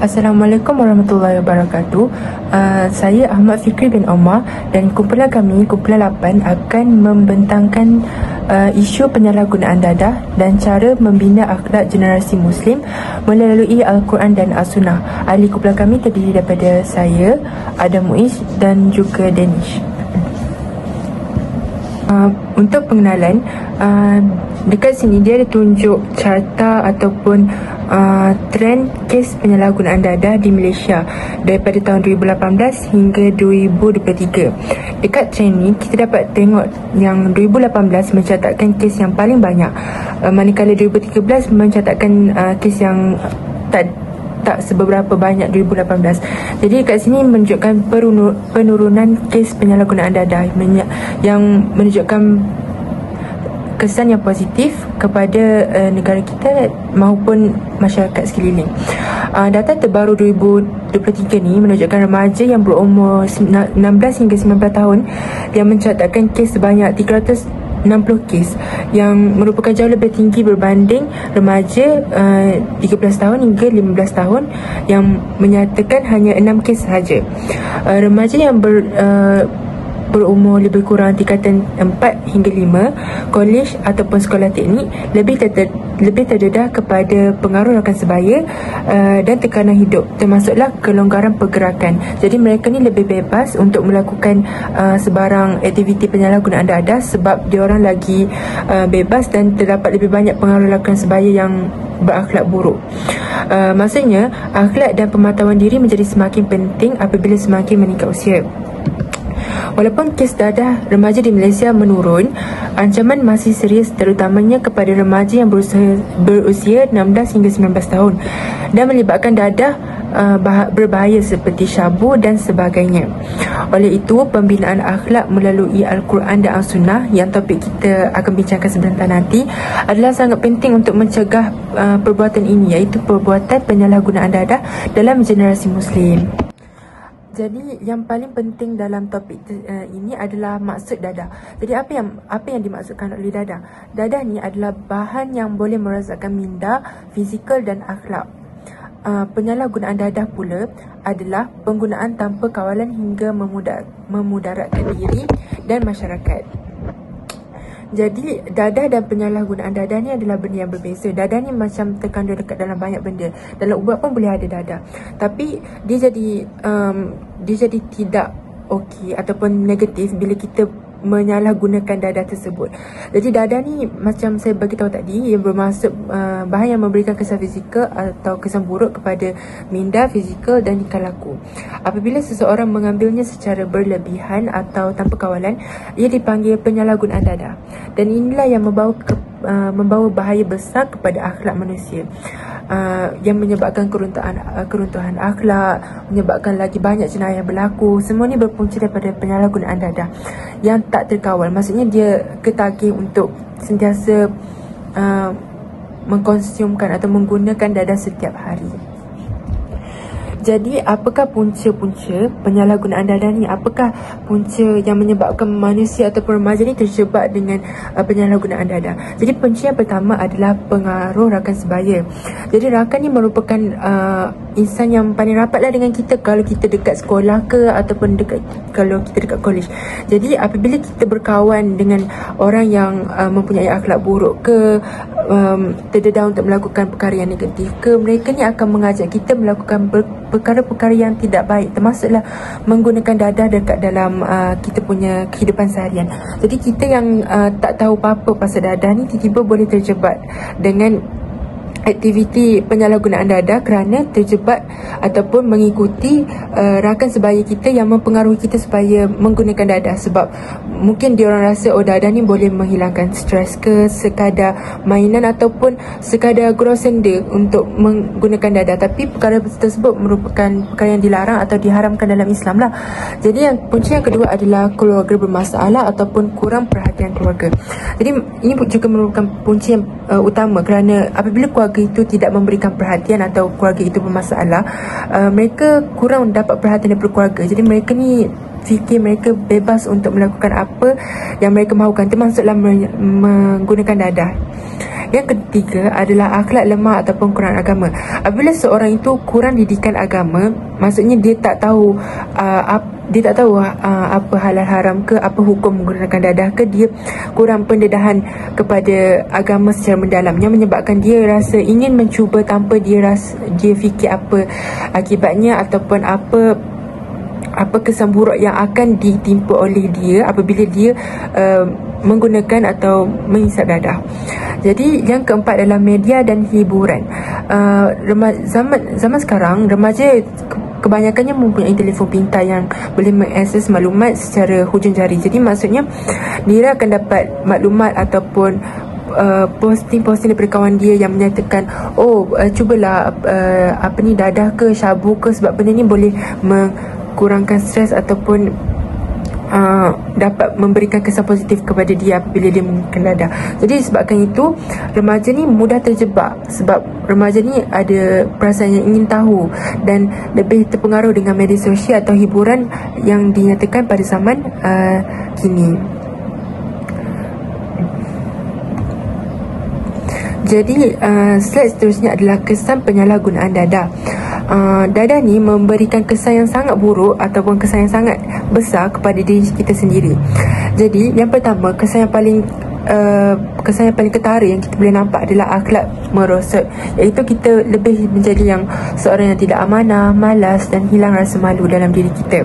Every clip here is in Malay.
Assalamualaikum warahmatullahi wabarakatuh. Saya Ahmad Fikri bin Omar dan kumpulan kami, kumpulan 8 akan membentangkan isu penyalahgunaan dadah dan cara membina akhlak generasi Muslim melalui Al-Quran dan As-Sunnah. Ahli kumpulan kami terdiri daripada saya, Adam Muiz dan juga Danish. Untuk pengenalan, dekat sini dia ada tunjuk carta ataupun trend kes penyalahgunaan dadah di Malaysia daripada tahun 2018 hingga 2023. Dekat trend ni kita dapat tengok yang 2018 mencatatkan kes yang paling banyak, manakala 2013 mencatatkan kes yang tak seberapa banyak 2018. Jadi kat sini menunjukkan penurunan kes penyalahgunaan dadah yang menunjukkan kesan yang positif kepada negara kita maupun masyarakat sekeliling. Data terbaru 2023 ni menunjukkan remaja yang berumur 16 hingga 19 tahun yang mencatatkan kes sebanyak 360 kes, yang merupakan jauh lebih tinggi berbanding remaja 13 tahun hingga 15 tahun yang menyatakan hanya 6 kes sahaja. Remaja yang berumur lebih kurang tingkatan 4 hingga 5, kolej ataupun sekolah teknik lebih terdedah kepada pengaruh rakan sebaya dan tekanan hidup, termasuklah kelonggaran pergerakan. Jadi mereka ni lebih bebas untuk melakukan sebarang aktiviti penyalahgunaan dadah sebab diorang lagi bebas dan terdapat lebih banyak pengaruh rakan sebaya yang berakhlak buruk. Maksudnya akhlak dan pemantauan diri menjadi semakin penting apabila semakin meningkat usia. Walaupun kes dadah remaja di Malaysia menurun, ancaman masih serius terutamanya kepada remaja yang berusia 16 hingga 19 tahun dan melibatkan dadah berbahaya seperti syabu dan sebagainya. Oleh itu, pembinaan akhlak melalui Al-Quran dan As-Sunnah yang topik kita akan bincangkan sebentar nanti adalah sangat penting untuk mencegah perbuatan ini, iaitu perbuatan penyalahgunaan dadah dalam generasi Muslim. Jadi yang paling penting dalam topik ini adalah maksud dadah. Jadi apa yang dimaksudkan oleh dadah? Dadah ni adalah bahan yang boleh merosakkan minda, fizikal dan akhlak. Penyalahgunaan dadah pula adalah penggunaan tanpa kawalan hingga memudaratkan diri dan masyarakat. Jadi dadah dan penyalahgunaan dadah ni adalah benda yang berbeza. Dadah ni macam terkandung dekat dalam banyak benda. Dalam ubat pun boleh ada dadah. Tapi dia jadi tidak okey ataupun negatif bila kita menyalahgunakan dadah tersebut. Jadi dadah ni macam saya bagi tahu tadi, yang bermaksud bahan yang memberikan kesan fizikal atau kesan buruk kepada minda, fizikal dan tingkah laku. Apabila seseorang mengambilnya secara berlebihan atau tanpa kawalan, ia dipanggil penyalahgunaan dadah. Dan inilah yang membawa bahaya besar kepada akhlak manusia, yang menyebabkan keruntuhan akhlak, menyebabkan lagi banyak jenayah berlaku. Semua ni berpunca daripada penyalahgunaan dadah yang tak terkawal. Maksudnya dia ketagih untuk sentiasa mengkonsumkan atau menggunakan dadah setiap hari. Jadi apakah punca-punca penyalahgunaan dadah ni? Apakah punca yang menyebabkan manusia ataupun remaja ni terjebak dengan penyalahgunaan dadah? Jadi punca yang pertama adalah pengaruh rakan sebaya. Jadi rakan ni merupakan insan yang paling rapatlah dengan kita kalau kita dekat sekolah ke ataupun kalau kita dekat kolej. Jadi apabila kita berkawan dengan orang yang mempunyai akhlak buruk ke, terdedah untuk melakukan perkara yang negatif ke, mereka ni akan mengajak kita melakukan perkara-perkara yang tidak baik, termasuklah menggunakan dadah dekat dalam kita punya kehidupan seharian. Jadi kita yang tak tahu apa-apa pasal dadah ni tiba-tiba boleh terjebak dengan aktiviti penyalahgunaan dadah kerana terjebak ataupun mengikuti rakan sebaya kita yang mempengaruhi kita supaya menggunakan dadah. Sebab mungkin diorang rasa dadah ni boleh menghilangkan stres ke, sekadar mainan ataupun sekadar gurau senda untuk menggunakan dadah. Tapi perkara tersebut merupakan perkara yang dilarang atau diharamkan dalam Islam lah. Jadi punca yang kedua adalah keluarga bermasalah ataupun kurang perhatian keluarga. Jadi ini juga merupakan punca yang utama, kerana apabila keluarga itu tidak memberikan perhatian atau keluarga itu bermasalah, mereka kurang dapat perhatian daripada keluarga. Jadi mereka ni fikir mereka bebas untuk melakukan apa yang mereka mahukan, termasuklah menggunakan dadah. Yang ketiga adalah akhlak lemah ataupun kurang agama. Apabila seorang itu kurang didikan agama, maksudnya dia tak tahu apa halal haram ke, apa hukum menggunakan dadah ke, dia kurang pendedahan kepada agama secara mendalam, yang menyebabkan dia rasa ingin mencuba tanpa dia fikir apa akibatnya ataupun apa kesan buruk yang akan ditimpa oleh dia apabila dia menggunakan atau menghisap dadah. Jadi yang keempat adalah media dan hiburan. Zaman sekarang remaja kebanyakannya mempunyai telefon pintar yang boleh mengakses maklumat secara hujung jari. Jadi maksudnya dia akan dapat maklumat ataupun posting daripada kawan dia yang menyatakan, cubalah dadah ke syabu ke, sebab benda ni boleh kurangkan stres ataupun dapat memberikan kesan positif kepada dia apabila dia menggunakan dadah. Jadi sebabkan itu remaja ni mudah terjebak, sebab remaja ni ada perasaan yang ingin tahu dan lebih terpengaruh dengan media sosial atau hiburan yang dinyatakan pada zaman kini. Jadi slide seterusnya adalah kesan penyalahgunaan dadah. Dadah ni memberikan kesan yang sangat buruk ataupun kesan yang sangat besar kepada diri kita sendiri. Jadi yang pertama, kesan yang paling ketara yang kita boleh nampak adalah akhlak merosot, iaitu kita lebih menjadi yang seorang yang tidak amanah, malas dan hilang rasa malu dalam diri kita.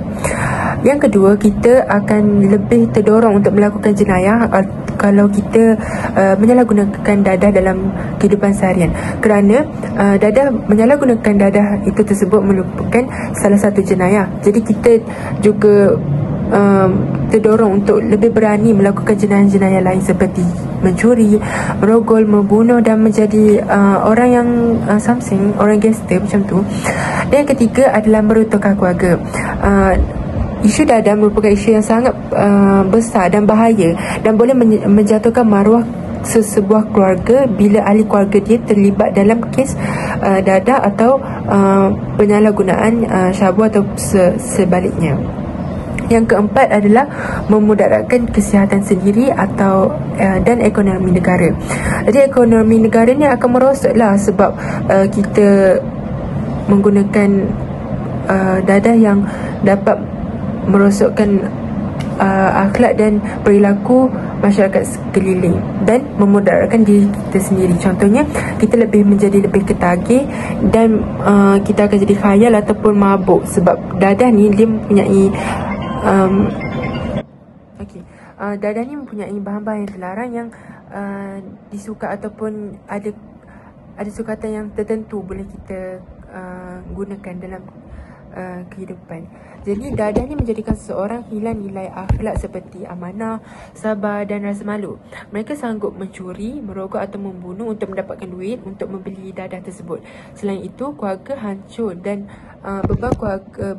Yang kedua, kita akan lebih terdorong untuk melakukan jenayah kalau kita menyalahgunakan dadah dalam kehidupan seharian, kerana menyalahgunakan dadah itu tersebut merupakan salah satu jenayah. Jadi kita juga terdorong untuk lebih berani melakukan jenayah-jenayah lain seperti mencuri, merogol, membunuh dan menjadi orang yang something, orang gangster macam tu. Dan yang ketiga adalah meruntuhkan keluarga. Isu dadah merupakan isu yang sangat besar dan bahaya dan boleh menjatuhkan maruah sesebuah keluarga bila ahli keluarga dia terlibat dalam kes dadah atau penyalahgunaan syabu atau sebaliknya. Yang keempat adalah memudaratkan kesihatan sendiri atau dan ekonomi negara. Jadi ekonomi negara ni akan merosotlah sebab kita menggunakan dadah yang dapat merosotkan akhlak dan perilaku masyarakat sekeliling dan memudaratkan diri kita sendiri. Contohnya, kita menjadi lebih ketagih dan kita akan jadi khayal ataupun mabuk sebab dadah ni dia mempunyai dadah ni mempunyai bahan-bahan yang terlarang yang disuka ataupun ada sukatan yang tertentu boleh kita gunakan dalam kehidupan. Jadi dadah ni menjadikan seseorang hilang nilai akhlak seperti amanah, sabar dan rasa malu. Mereka sanggup mencuri, merogok atau membunuh untuk mendapatkan duit untuk membeli dadah tersebut. Selain itu, keluarga hancur dan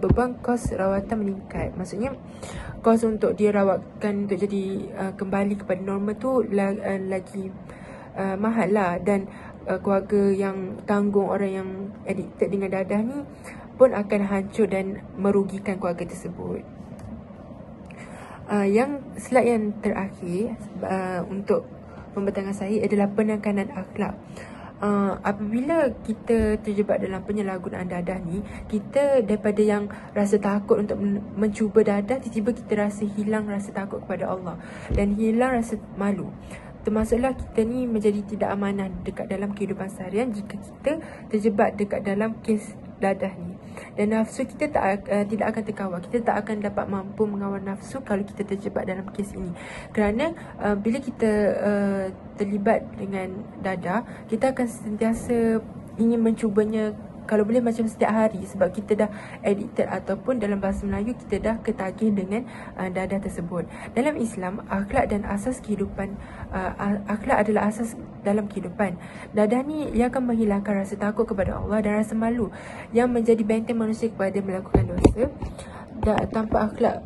beban kos rawatan meningkat. Maksudnya kos untuk dia rawatkan untuk jadi kembali kepada normal tu lagi mahal lah, dan keluarga yang tanggung orang yang addicted dengan dadah ni pun akan hancur dan merugikan keluarga tersebut. Yang slide yang terakhir untuk pembentangan saya adalah penekanan akhlak. Apabila kita terjebak dalam penyalahgunaan dadah ni, kita daripada yang rasa takut untuk mencuba dadah, tiba-tiba kita rasa hilang rasa takut kepada Allah dan hilang rasa malu. Termasuklah kita ni menjadi tidak amanah dekat dalam kehidupan seharian jika kita terjebak dekat dalam kes dadah ni. Dan nafsu kita tidak akan terkawal. Kita tak akan dapat mampu mengawal nafsu kalau kita terjebak dalam kes ini. Kerana bila kita terlibat dengan dadah, kita akan sentiasa ingin mencubanya, kalau boleh macam setiap hari, sebab kita dah addicted ataupun dalam bahasa Melayu kita dah ketagih dengan dadah tersebut. Dalam Islam, akhlak dan asas kehidupan, akhlak adalah asas dalam kehidupan. Dadah ni ia akan menghilangkan rasa takut kepada Allah dan rasa malu yang menjadi benteng manusia kepada melakukan dosa tanpa akhlak.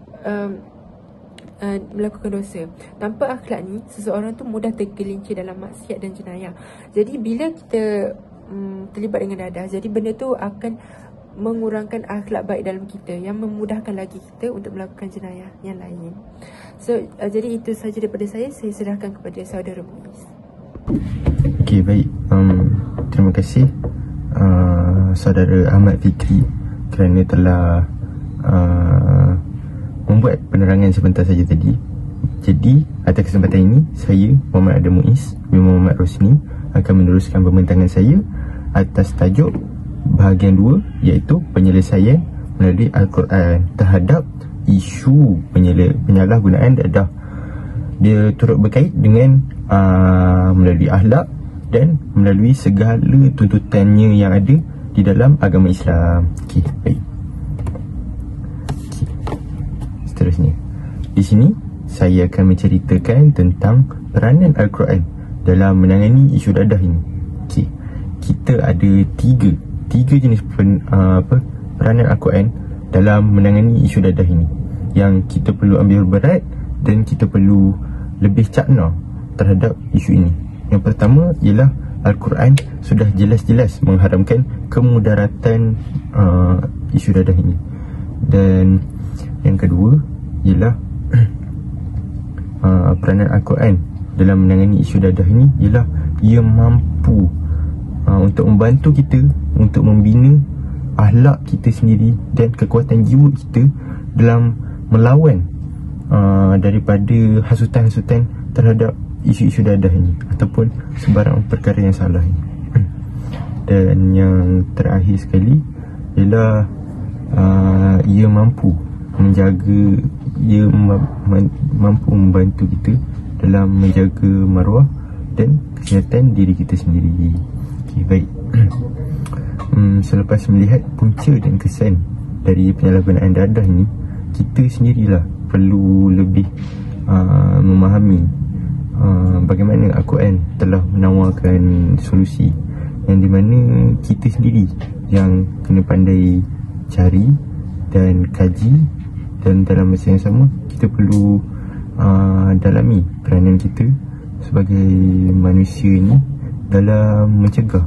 Melakukan dosa tanpa akhlak ni, seseorang tu mudah tergelincir dalam maksiat dan jenayah. Jadi bila kita terlibat dengan dadah, jadi benda tu akan mengurangkan akhlak baik dalam kita yang memudahkan lagi kita untuk melakukan jenayah yang lain. So jadi itu sahaja daripada saya serahkan kepada saudara Muiz. Okey, baik. Terima kasih saudara Ahmad Fikri kerana telah membuat penerangan sebentar saja tadi. Jadi, atas kesempatan ini, saya Muhammad Adam Muiz bin Muhammad Rosni akan meneruskan pembincangan saya atas tajuk bahagian 2, iaitu penyelesaian melalui Al-Quran terhadap isu penyalahgunaan dadah. Dia turut berkait dengan melalui akhlak dan melalui segala tuntutannya yang ada di dalam agama Islam. Okey, baik. Seterusnya, di sini saya akan menceritakan tentang peranan Al-Quran dalam menangani isu dadah ini. Okey, kita ada tiga jenis peranan Al-Quran dalam menangani isu dadah ini yang kita perlu ambil berat dan kita perlu lebih cakna terhadap isu ini. Yang pertama ialah Al-Quran sudah jelas-jelas mengharamkan kemudaratan isu dadah ini. Dan yang kedua ialah peranan Al-Quran dalam menangani isu dadah ini ialah ia mampu untuk membantu kita untuk membina akhlak kita sendiri dan kekuatan jiwa kita dalam melawan daripada hasutan-hasutan terhadap isu-isu dadah ini ataupun sebarang perkara yang salah ini. Dan yang terakhir sekali ialah ia mampu menjaga, ia mampu membantu kita dalam menjaga maruah dan kesihatan diri kita sendiri. Okay, baik. Selepas melihat punca dan kesan dari penyalahgunaan dadah ini, kita sendirilah perlu lebih memahami bagaimana Al-Quran telah menawarkan solusi yang di mana kita sendiri yang kena pandai cari dan kaji, dan dalam masa yang sama kita perlu dalami peranan kita sebagai manusia ini dalam mencegah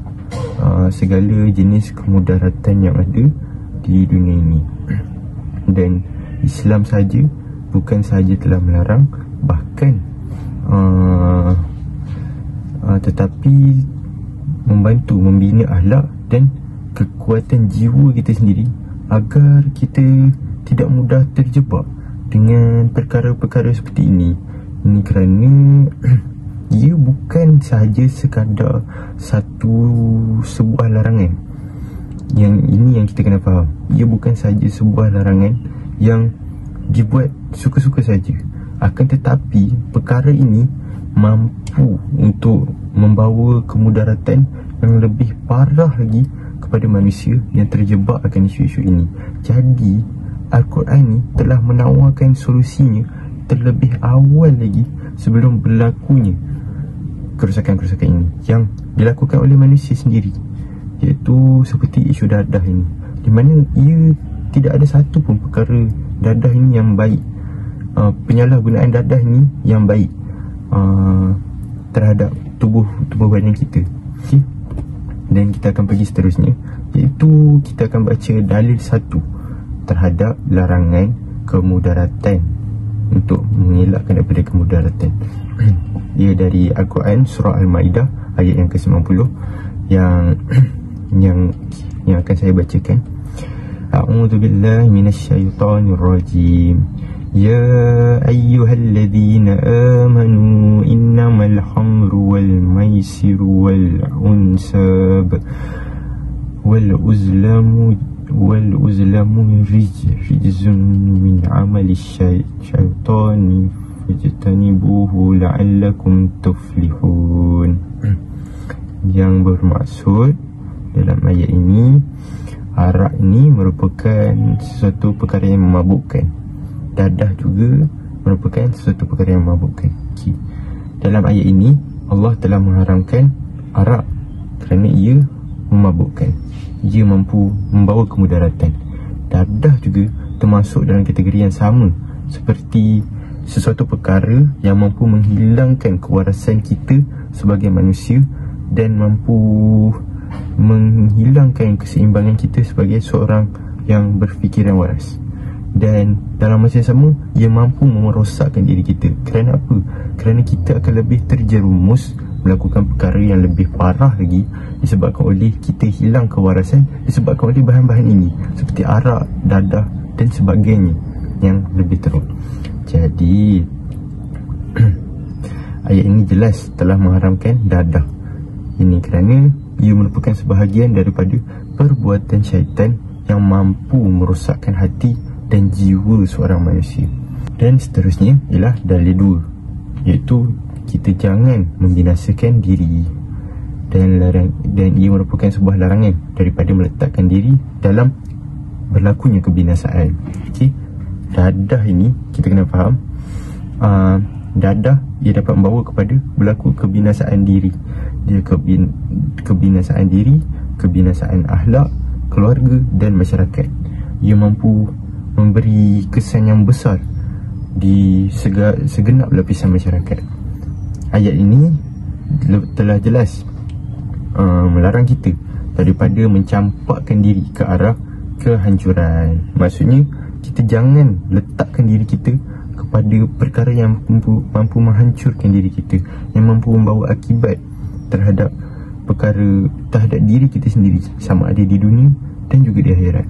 segala jenis kemudaratan yang ada di dunia ini. Dan Islam saja bukan sahaja telah melarang, bahkan tetapi membantu membina akhlak dan kekuatan jiwa kita sendiri agar kita tidak mudah terjebak dengan perkara-perkara seperti ini. Ini kerana ia bukan sahaja sekadar sebuah larangan. Yang ini yang kita kena faham. Ia bukan sahaja sebuah larangan yang dibuat suka-suka saja. Akan tetapi perkara ini mampu untuk membawa kemudaratan yang lebih parah lagi kepada manusia yang terjebak akan isu-isu ini. Jadi Al-Quran ni telah menawarkan solusinya terlebih awal lagi sebelum berlakunya kerosakan-kerosakan ini yang dilakukan oleh manusia sendiri, iaitu seperti isu dadah ini, di mana ia tidak ada satu pun perkara dadah ini yang baik, penyalahgunaan dadah ini yang baik terhadap tubuh badan kita. Okay? Dan kita akan pergi seterusnya, iaitu kita akan baca dalil satu terhadap larangan kemudaratan, untuk mengelakkan daripada kemudaratan. Ia dari Al-Quran surah Al-Ma'idah ayat yang ke-90 yang akan saya bacakan. A'udzubillahi minasyaitonirrajim. Ya ayyuhalladzina amanu innamal khamru wal maisiru wal unsab wal uzlamu rijzun min amali syaitani fajtanibuhu la'allakum tuflihun. Yang bermaksud dalam ayat ini, arak ini merupakan sesuatu perkara yang memabukkan. Dadah juga merupakan sesuatu perkara yang memabukkan. Okay. Dalam ayat ini Allah telah mengharamkan arak kerana ia memabukkan. Ia mampu membawa kemudaratan. Dadah juga termasuk dalam kategori yang sama, seperti sesuatu perkara yang mampu menghilangkan kewarasan kita sebagai manusia dan mampu menghilangkan keseimbangan kita sebagai seorang yang berfikiran waras. Dan dalam masa yang sama, ia mampu merosakkan diri kita. Kerana apa? Kerana kita akan lebih terjerumus melakukan perkara yang lebih parah lagi disebabkan oleh kita hilang kewarasan disebabkan oleh bahan-bahan ini seperti arak, dadah dan sebagainya yang lebih teruk. Jadi ayat ini jelas telah mengharamkan dadah. Ini kerana ia merupakan sebahagian daripada perbuatan syaitan yang mampu merosakkan hati dan jiwa seorang manusia. Dan seterusnya ialah dalil 2, iaitu kita jangan membinasakan diri, dan ia merupakan sebuah larangan daripada meletakkan diri dalam berlakunya kebinasaan. Okey, dadah ini kita kena faham, dadah ia dapat membawa kepada berlaku kebinasaan diri. Dia kebinasaan diri, kebinasaan akhlak, keluarga dan masyarakat. Ia mampu memberi kesan yang besar di segenap lapisan masyarakat. Ayat ini telah jelas melarang kita daripada mencampakkan diri ke arah kehancuran. Maksudnya kita jangan letakkan diri kita kepada perkara yang mampu menghancurkan diri kita, yang mampu membawa akibat terhadap diri kita sendiri, sama ada di dunia dan juga di akhirat.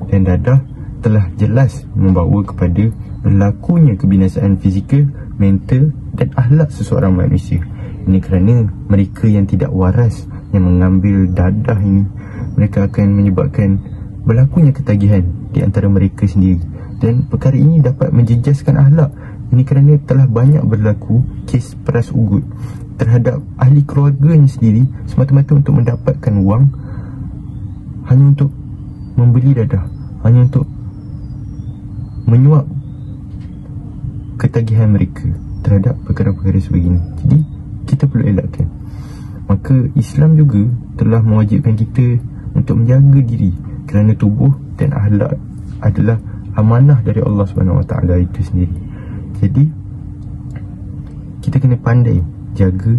Dan dadah telah jelas membawa kepada berlakunya kebinasaan fizikal, mental dan akhlak seseorang manusia. Ini kerana mereka yang tidak waras yang mengambil dadah ini, mereka akan menyebabkan berlakunya ketagihan di antara mereka sendiri, dan perkara ini dapat menjejaskan akhlak. Ini kerana telah banyak berlaku kes peras ugut terhadap ahli keluarganya sendiri semata-mata untuk mendapatkan wang, hanya untuk membeli dadah, hanya untuk menyuap ketagihan mereka terhadap perkara-perkara sebegini. Jadi kita perlu elakkan. Maka Islam juga telah mewajibkan kita untuk menjaga diri, kerana tubuh dan akhlak adalah amanah dari Allah SWT itu sendiri. Jadi kita kena pandai jaga,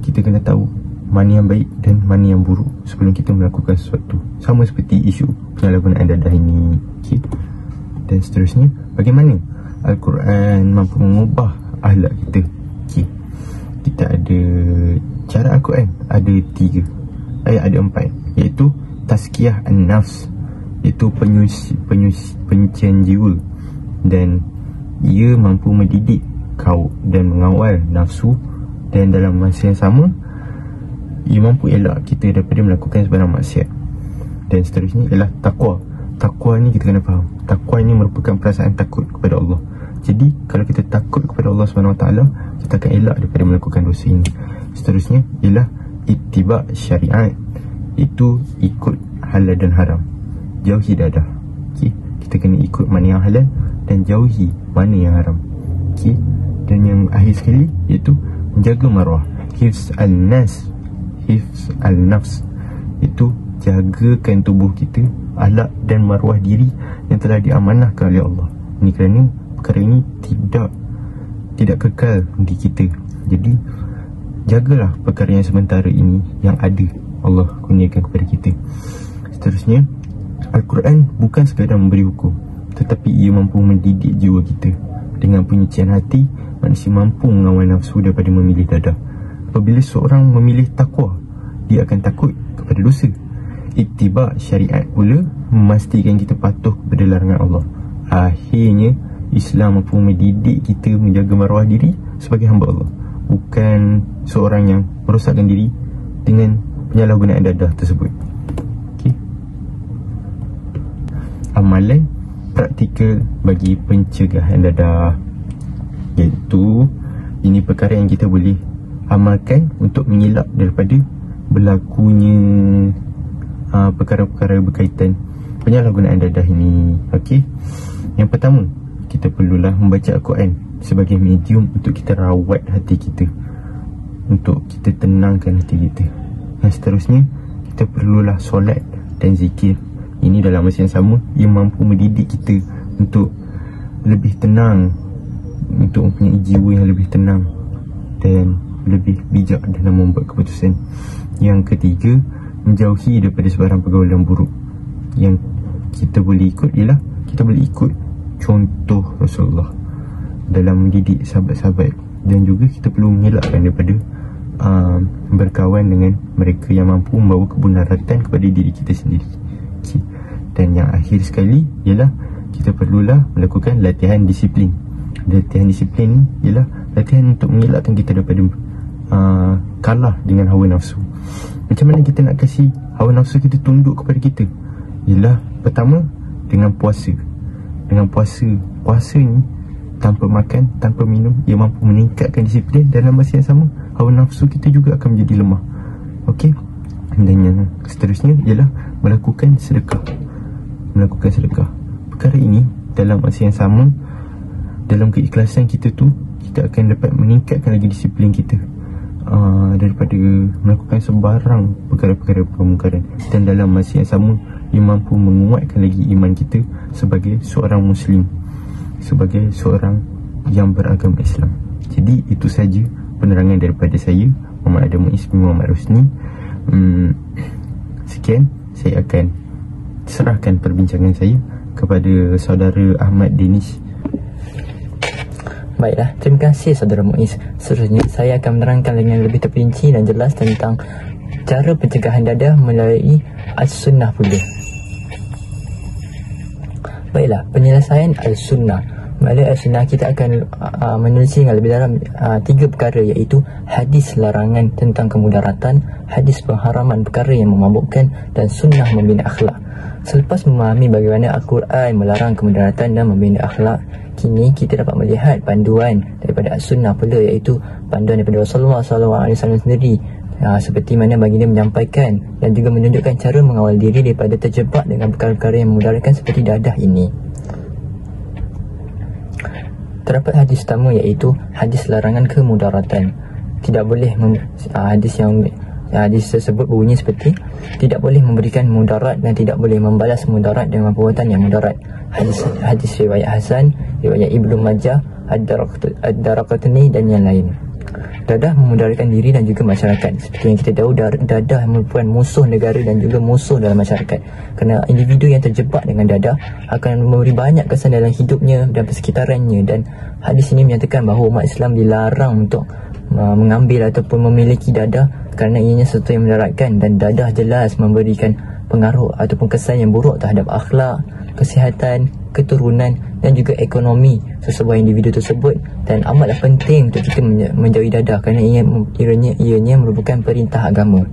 kita kena tahu mana yang baik dan mana yang buruk sebelum kita melakukan sesuatu. Sama seperti isu penyalahgunaan dadah ini. Okay. Dan seterusnya, bagaimana Al-Quran mampu mengubah akhlak kita. Okay. Kita ada cara Al-Quran ada 3, ada 4, iaitu tazkiyah an-nafs, iaitu penyucian jiwa, dan ia mampu mendidik kau dan mengawal nafsu, dan dalam masa yang sama ia mampu elak kita daripada melakukan sebarang maksiat. Dan seterusnya ialah takwa. Takwa ni kita kena faham, takwa ini merupakan perasaan takut kepada Allah. Jadi kalau kita takut kepada Allah SWT, kita akan elak daripada melakukan dosa ini. Seterusnya ialah ittiba' syariat, itu ikut halal dan haram, jauhi dadah. Okay. Kita kena ikut mana yang halal dan jauhi mana yang haram. Okay. Dan yang akhir sekali iaitu menjaga maruah, hifz al-nafs, itu jagakan tubuh kita, akhlak dan maruah diri yang telah diamanahkan oleh Allah. Ini kerana perkara ini tidak kekal di kita. Jadi jagalah perkara yang sementara ini yang ada Allah kurniakan kepada kita. Seterusnya, Al-Quran bukan sekadar memberi hukum, tetapi ia mampu mendidik jiwa kita. Dengan penyucian hati, manusia mampu mengawal nafsu daripada memilih dadah. Apabila seorang memilih takwa, dia akan takut kepada dosa. Ittiba' syariat pula memastikan kita patuh kepada larangan Allah. Akhirnya Islam mampu mendidik kita menjaga maruah diri sebagai hamba Allah, bukan seorang yang merosakkan diri dengan penyalahgunaan dadah tersebut. Okay. Amalan praktikal bagi pencegahan dadah, iaitu ini perkara yang kita boleh amalkan untuk mengelak daripada berlakunya perkara-perkara berkaitan penyalahgunaan dadah ini. Okey. Yang pertama, kita perlulah membaca Al-Quran sebagai medium untuk kita rawat hati kita, untuk kita tenangkan hati kita. Dan seterusnya, kita perlulah solat dan zikir. Ini dalam masa yang sama, ia mampu mendidik kita untuk lebih tenang, untuk mempunyai jiwa yang lebih tenang dan lebih bijak dalam membuat keputusan. Yang ketiga, menjauhi daripada sebarang pergaulan buruk. Yang kita boleh ikut ialah kita boleh ikut contoh Rasulullah dalam mendidik sahabat-sahabat, dan juga kita perlu mengelakkan daripada berkawan dengan mereka yang mampu membawa kebenaran kepada diri kita sendiri. Okay. Dan yang akhir sekali ialah kita perlulah melakukan latihan disiplin. Latihan disiplin ni ialah latihan untuk mengelakkan kita daripada kalah dengan hawa nafsu. Macam mana kita nak kasih hawa nafsu kita tunduk kepada kita? Ialah pertama dengan puasa. Dengan puasa ni tanpa makan, tanpa minum, ia mampu meningkatkan disiplin. Dalam masa yang sama, hawa nafsu kita juga akan menjadi lemah. Okey. Dan yang seterusnya ialah melakukan sedekah. Melakukan sedekah. Perkara ini dalam masa yang sama, dalam keikhlasan kita tu, kita akan dapat meningkatkan lagi disiplin kita daripada melakukan sebarang perkara-perkara permungkaran. Dan dalam masa yang sama, ia mampu menguatkan lagi iman kita sebagai seorang Muslim, sebagai seorang yang beragama Islam. Jadi itu saja penerangan daripada saya, Muhammad Adam Muiz bin Muhammad Rosni. Sekian, saya akan serahkan perbincangan saya kepada saudara Ahmad Danish. Baiklah, terima kasih saudara Muiz. Seterusnya saya akan menerangkan dengan lebih terperinci dan jelas tentang cara pencegahan dadah melalui As-Sunnah pula. Baiklah, penyelesaian Al-Sunnah. Melalui Al-Sunnah kita akan menelusuri dengan lebih dalam 3 perkara, iaitu hadis larangan tentang kemudaratan, hadis pengharaman perkara yang memabukkan, dan sunnah membina akhlak. Selepas memahami bagaimana Al-Quran melarang kemudaratan dan membina akhlak, kini kita dapat melihat panduan daripada As-Sunnah pula, iaitu panduan daripada Rasulullah SAW sendiri. Seperti mana baginda menyampaikan dan juga menunjukkan cara mengawal diri daripada terjebak dengan perkara-perkara yang memudaratkan seperti dadah ini. Terdapat hadis pertama, iaitu hadis larangan kemudaratan. Tidak boleh hadis tersebut berbunyi seperti tidak boleh memberikan mudarat dan tidak boleh membalas mudarat dengan perbuatan yang mudarat. Hadis riwayat Hasan, riwayat Ibnu Majah, Ad-Daraqutni dan yang lain. Dadah memudaratkan diri dan juga masyarakat. Seperti yang kita tahu, dadah merupakan musuh negara dan juga musuh dalam masyarakat. Kerana individu yang terjebak dengan dadah akan memberi banyak kesan dalam hidupnya dan persekitarannya. Dan hadis ini menyatakan bahawa umat Islam dilarang untuk mengambil ataupun memiliki dadah kerana ianya sesuatu yang mendaratkan. Dan dadah jelas memberikan pengaruh ataupun kesan yang buruk terhadap akhlak, kesihatan, keturunan dan juga ekonomi sesebuah individu tersebut. Dan amatlah penting untuk kita menjauhi dadah kerana ianya merupakan perintah agama.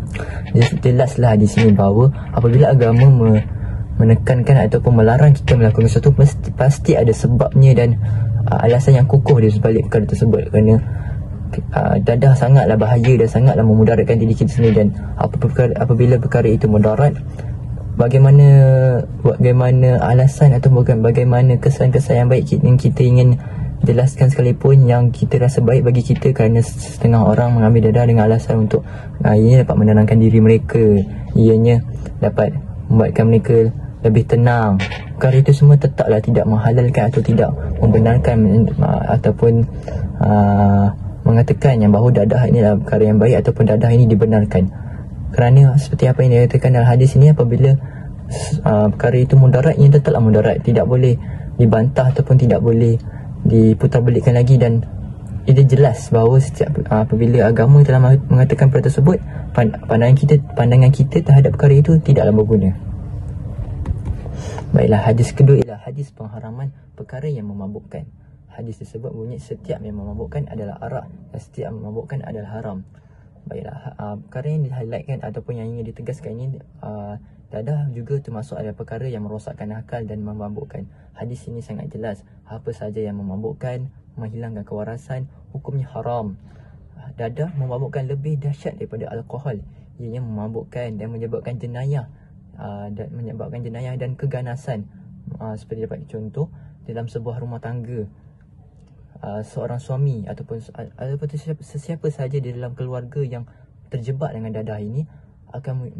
Jelaslah di sini bahawa apabila agama menekankan ataupun melarang kita melakukan sesuatu, pasti ada sebabnya dan alasan yang kukuh di sebalik perkara tersebut. Kerana dadah sangatlah bahaya dan sangatlah memudaratkan diri kita sendiri. Dan apabila perkara itu mudarat, bagaimana alasan atau bagaimana kesan-kesan yang baik yang kita ingin jelaskan sekalipun, yang kita rasa baik bagi kita, kerana setengah orang mengambil dadah dengan alasan untuk ianya dapat menenangkan diri mereka, ianya dapat membuatkan mereka lebih tenang. Perkara itu semua tetaplah tidak menghalalkan atau tidak membenarkan ataupun mengatakan yang bahawa dadah ini adalah perkara yang baik ataupun dadah ini dibenarkan. Kerana seperti apa yang dikatakan dalam hadis ini, apabila perkara itu mudarat, ia tetaplah mudarat, tidak boleh dibantah ataupun tidak boleh diputarbalikkan lagi. Dan itu jelas bahawa apabila agama telah mengatakan perkara tersebut, pandangan kita terhadap perkara itu tidaklah berguna. Baiklah, hadis kedua ialah hadis pengharaman perkara yang memabukkan. Hadis tersebut bunyi setiap yang memabukkan adalah arak dan setiap yang memabukkan adalah haram. Baiklah, perkara yang di-highlightkan ataupun yang ingin ditegaskan ini, dadah juga termasuk adalah perkara yang merosakkan akal dan memabukkan. Hadis ini sangat jelas, apa sahaja yang memabukkan, menghilangkan kewarasan, hukumnya haram. Dadah memabukkan lebih dahsyat daripada alkohol. Ianya memabukkan dan menyebabkan jenayah dan keganasan. Seperti dapat contoh dalam sebuah rumah tangga, seorang suami ataupun sesiapa sahaja di dalam keluarga yang terjebak dengan dadah ini akan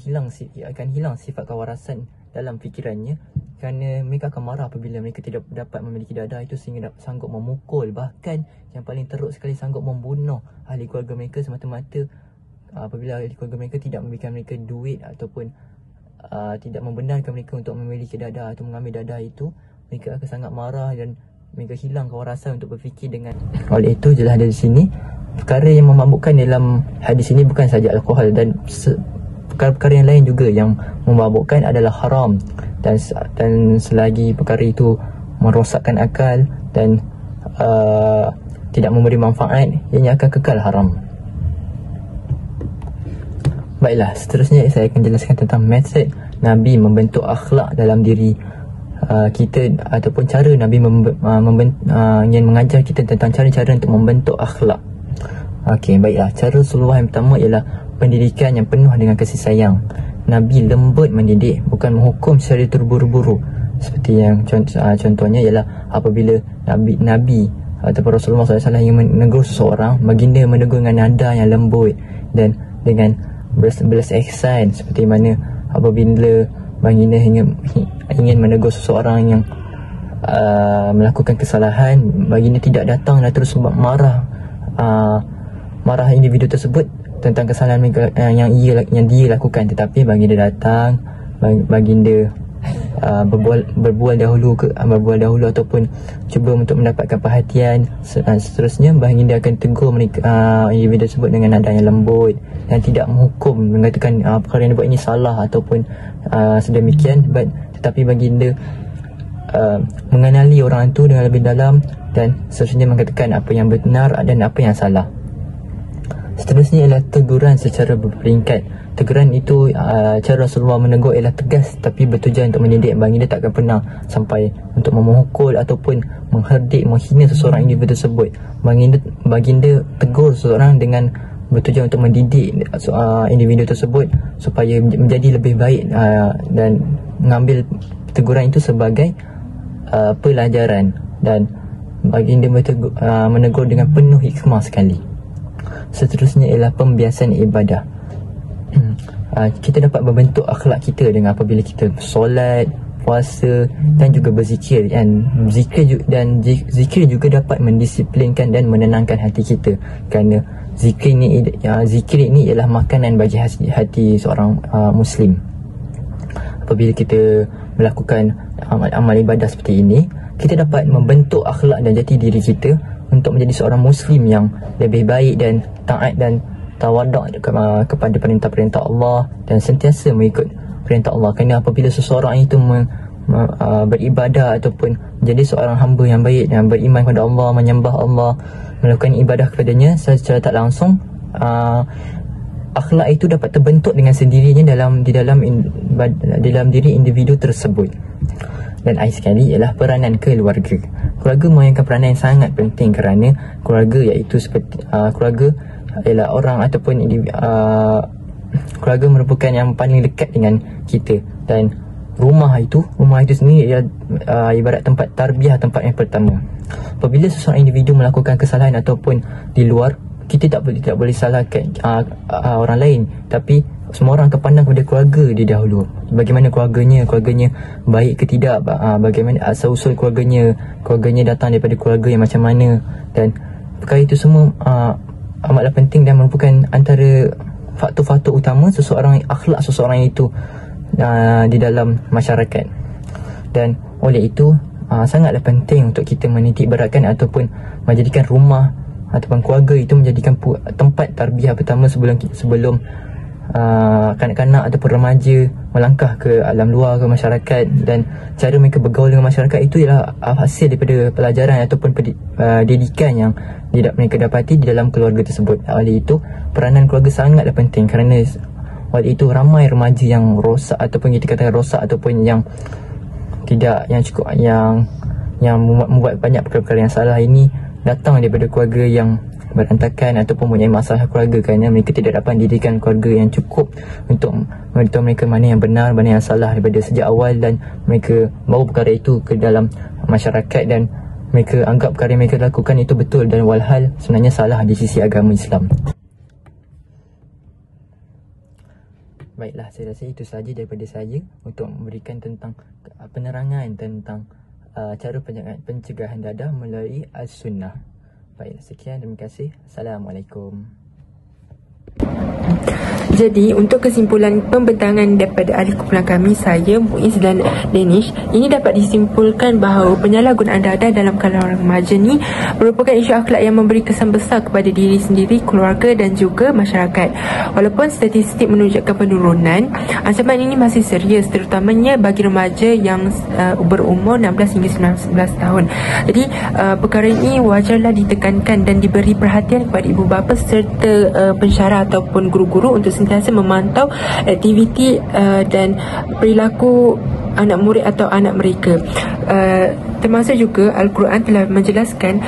hilang sifat kewarasan dalam fikirannya, kerana mereka akan marah apabila mereka tidak dapat memiliki dadah itu, sehingga sanggup memukul, bahkan yang paling teruk sekali sanggup membunuh ahli keluarga mereka semata-mata apabila ahli keluarga mereka tidak memberikan mereka duit ataupun tidak membenarkan mereka untuk memiliki dadah atau mengambil dadah itu. Mereka akan sangat marah dan mereka hilang kewarasan untuk berfikir dengan. Oleh itu jelas dari sini perkara yang memabukkan dalam hadis ini bukan saja alkohol, dan perkara-perkara yang lain juga yang memabukkan adalah haram, dan selagi perkara itu merosakkan akal dan tidak memberi manfaat, ianya akan kekal haram. Baiklah, seterusnya saya akan jelaskan tentang metod Nabi membentuk akhlak dalam diri kita, ataupun cara Nabi ingin mengajar kita tentang cara-cara untuk membentuk akhlak. Okey, baiklah. Cara Rasulullah yang pertama ialah pendidikan yang penuh dengan kasih sayang. Nabi lembut mendidik, bukan menghukum secara terburu-buru. Seperti yang contohnya ialah apabila Nabi ataupun Rasulullah SAW ingin menegur seseorang, baginda menegur dengan nada yang lembut dan dengan belas ihsan, seperti mana apabila baginda ingin menegur seseorang yang melakukan kesalahan, baginda tidak datang dan terus marah individu tersebut tentang kesalahan yang dia lakukan, tetapi baginda datang, baginda berbual dahulu ataupun cuba untuk mendapatkan perhatian. Seterusnya baginda akan tegur individu tersebut dengan nada yang lembut dan tidak menghukum, mengatakan perkara yang dibuat ini salah ataupun sedemikian, tetapi baginda mengenali orang itu dengan lebih dalam dan seterusnya mengatakan apa yang benar dan apa yang salah. Seterusnya ialah teguran secara berperingkat. Teguran itu cara Rasulullah menegur ialah tegas tapi bertujuan untuk mendidik. Baginda tak akan pernah sampai untuk memukul ataupun mengherdik, menghina seseorang individu tersebut. Baginda tegur seseorang dengan bertujuan untuk mendidik individu tersebut supaya menjadi lebih baik, dan mengambil teguran itu sebagai pelajaran, dan baginda menegur dengan penuh hikmah sekali. Seterusnya ialah pembiasan ibadah. Kita dapat membentuk akhlak kita dengan apabila kita solat, puasa dan juga berzikir, dan zikir juga dapat mendisiplinkan dan menenangkan hati kita, kerana zikir ini ialah makanan bagi hati seorang Muslim. Apabila kita melakukan amal ibadah seperti ini, kita dapat membentuk akhlak dan jati diri kita untuk menjadi seorang Muslim yang lebih baik dan taat dan tawaduk kepada perintah-perintah Allah dan sentiasa mengikut perintah Allah. Kerana apabila seseorang itu beribadah ataupun menjadi seorang hamba yang baik dan beriman kepada Allah, menyembah Allah, melakukan ibadah kepadanya secara tak langsung, akhlak itu dapat terbentuk dengan sendirinya di dalam diri individu tersebut. Dan akhir sekali ialah peranan keluarga. Keluarga memainkan peranan yang sangat penting, kerana keluarga iaitu seperti keluarga ialah orang ataupun keluarga merupakan yang paling dekat dengan kita, dan rumah itu sendiri ialah ibarat tempat tarbiyah, tempat yang pertama. Apabila seseorang individu melakukan kesalahan ataupun di luar, kita tak boleh salahkan orang lain, tapi semua orang akan pandang kepada keluarga dia dahulu. Bagaimana keluarganya baik ke tidak, bagaimana asal-usul keluarganya datang daripada keluarga yang macam mana, dan perkara itu semua amatlah penting dan merupakan antara faktor-faktor utama akhlak seseorang itu di dalam masyarakat. Dan oleh itu sangatlah penting untuk kita menitik beratkan ataupun menjadikan rumah ataupun keluarga itu menjadikan tempat tarbiyah pertama sebelum kanak-kanak ataupun remaja melangkah ke alam luar, ke masyarakat. Dan cara mereka bergaul dengan masyarakat itu ialah hasil daripada pelajaran ataupun didikan yang mereka dapati di dalam keluarga tersebut. Oleh itu peranan keluarga sangatlah penting, kerana oleh itu ramai remaja yang rosak ataupun kita katakan rosak ataupun yang membuat banyak perkara-perkara yang salah ini datang daripada keluarga yang berantakan ataupun mempunyai masalah keluarga, kerana mereka tidak dapat didikan keluarga yang cukup untuk memberitahu mereka mana yang benar, mana yang salah daripada sejak awal, dan mereka bawa perkara itu ke dalam masyarakat dan mereka anggap perkara yang mereka lakukan itu betul, dan walhal sebenarnya salah di sisi agama Islam. Baiklah, saya rasa itu sahaja daripada saya untuk memberikan tentang penerangan tentang cara pencegahan dadah melalui As-Sunnah. Baik, sekian, terima kasih. Assalamualaikum. Jadi untuk kesimpulan pembentangan daripada ahli kumpulan kami, saya, Muiz dan Danish, ini dapat disimpulkan bahawa penyalahgunaan dada dalam kalangan remaja ni merupakan isu akhlak yang memberi kesan besar kepada diri sendiri, keluarga dan juga masyarakat. Walaupun statistik menunjukkan penurunan, ancaman ini masih serius, terutamanya bagi remaja yang berumur 16 hingga 19 tahun. Jadi perkara ini wajarlah ditekankan dan diberi perhatian kepada ibu bapa serta pensyarah ataupun guru-guru untuk sentiasa memantau aktiviti dan perilaku anak murid atau anak mereka. Termasuk juga Al-Quran telah menjelaskan,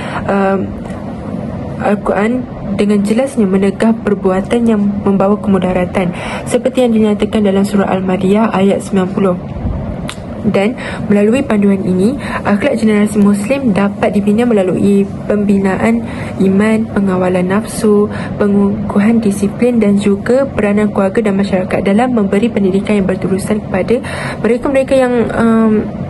Al-Quran dengan jelasnya menegah perbuatan yang membawa kemudaratan seperti yang dinyatakan dalam surah Al-Maryah ayat 90. Dan melalui panduan ini, akhlak generasi Muslim dapat dibina melalui pembinaan iman, pengawalan nafsu, pengukuhan disiplin dan juga peranan keluarga dan masyarakat dalam memberi pendidikan yang berterusan kepada mereka-mereka yang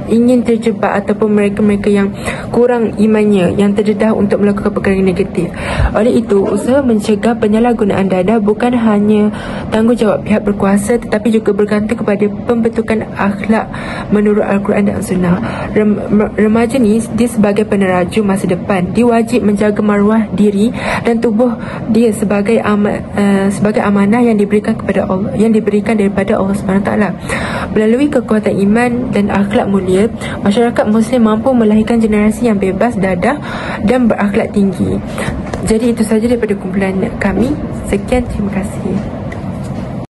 ingin terjebak ataupun mereka-mereka yang kurang imannya, yang terdedah untuk melakukan perkara negatif. Oleh itu, usaha mencegah penyalahgunaan dada bukan hanya tanggungjawab pihak berkuasa tetapi juga bergantung kepada pembentukan akhlak menurut Al-Quran dan Sunnah. Remaja ni dia sebagai peneraju masa depan. Dia wajib menjaga maruah diri dan tubuh dia sebagai amanah yang diberikan kepada Allah, yang diberikan daripada Allah SWT. Melalui kekuatan iman dan akhlak mulia, masyarakat Muslim mampu melahirkan generasi yang bebas dadah dan berakhlak tinggi. Jadi itu sahaja daripada kumpulan kami. Sekian, terima kasih.